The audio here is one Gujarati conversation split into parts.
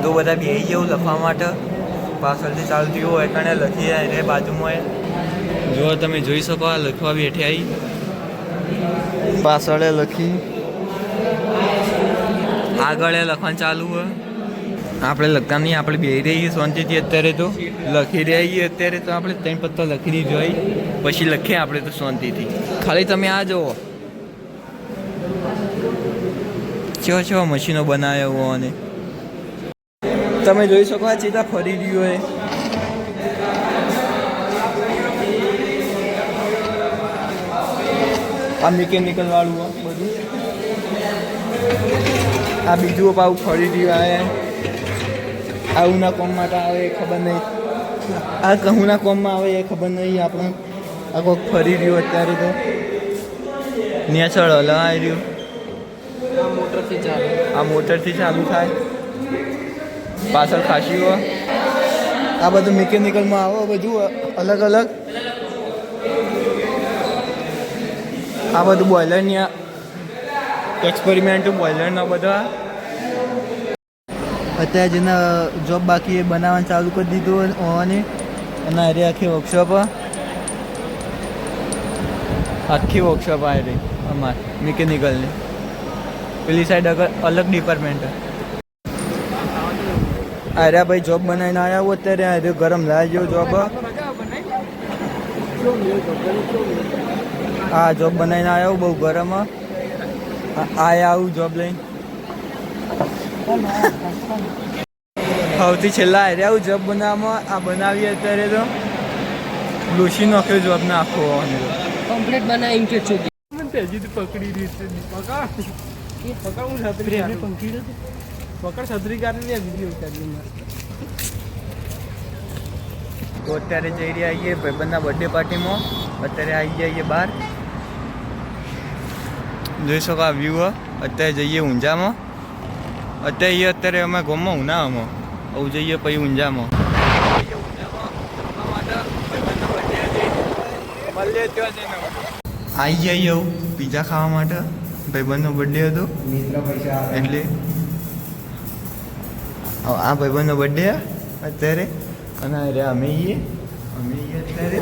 તો બધા બેસી જવું લખવા માટે પાછળથી ચાલતી હોય એટલે લખી જાય એ બાજુમાં જો તમે જોઈ શકો આ લખવા બેઠી આવી પાછળ લખી આગળ લખવાનું ચાલુ હોય આપણે લખતા નહીં આપણે બેસી રહીએ શાંતિથી અત્યારે તો લખી રહીએ અત્યારે તો આપણે 3 પત્તા લખી દીધો હોય પછી લખીએ આપણે તો શાંતિથી ખાલી તમે આ જુઓ કેવા મશીનો બનાવ્યા હોય અને તમે જોઈ શકો આ ચીતા ફરી રહ્યો હોય આ મિકેનિકલ વાળું બધું આ બીજું પાછું ફરી રહ્યું આવે આવુંના કોમ માટે આવે ખબર નહીં આ કહુંના કોમમાં આવે એ ખબર નહીં આપણે આ કોઈક ફરી રહ્યું અત્યારે તો નેચર હલાવી રહ્યું આ મોટરથી ચાલુ થાય પાછળ ખાસી હોય આ બધું મિકેનિકલમાં આવે બધું અલગ અલગ આ બધું બોઇલરની એક્સપેરિમેન્ટ બોઇલરના બધા અત્યારે જેના જોબ બાકી એ બનાવવાનું ચાલુ કરી દીધું હોવાની અને અરે આખી વર્કશોપ આ રહી અમારે મિકેનિકલની પેલી સાઈડ અલગ ડિપાર્ટમેન્ટ અરે ભાઈ જોબ બનાવીને આવ્યા હો અત્યારે અરે ગરમ લાવી ગયો જોબ હા જોબ બનાવીને આવ્યા બહુ ગરમ આયા આવું જોબ લઈને સૌથી છેલ્લા અરે આવું જોબ બનાવવામાં આ બનાવીએ અત્યારે તો લૂસી નાખ્યો જોબ ને આખો કમ્પ્લીટ બનાવી કે છો પકડી રહી પકડ છત્રી કાઢી વિડીયો ઉતારી તો અત્યારે જઈ રહ્યા છીએ ભાઈબંધના બર્થડે પાર્ટીમાં અત્યારે આવી જઈએ બહાર જોઈ શકો આ વ્યૂ અત્યારે જઈએ ઊંઝામાં અત્યારે અમે ગામમાં ઉનાળામાં આવું જઈએ પછી ઊંઝામાં આવી જઈએ એવું પીઝા ખાવા માટે ભાઈબંધનો બર્થડે હતો એટલે આ ભાઈબંધનો બર્થડે અત્યારે અને અરે અમે અત્યારે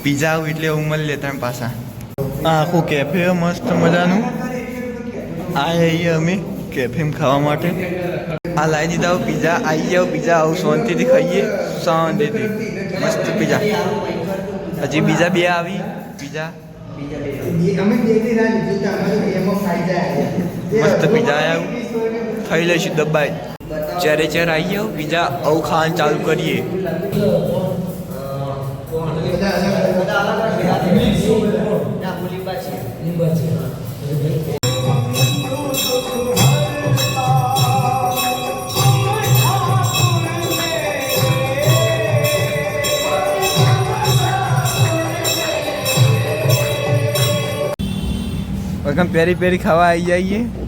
પીઝા આવું એટલે એવું મળી લેતા પાછા આ આખું કેફે મસ્ત મજાનું આવીએ અમે કેફેમાં ખાવા માટે આ લાવી દીધા પીઝા આવી જાવ પીઝા આવું શાંતિથી ખાઈએ શાંતિથી મસ્ત પીઝા હજી બીજા બે આવી પીઝા મસ્ત પીઝા આવ્યું ખાઈ લઈશું દબાઈ ચારે ચાર આવી જાવ પીઝા આવું ખાવાનું ચાલુ કરીએ પેરી પેરી ખાવા આવી જઈએ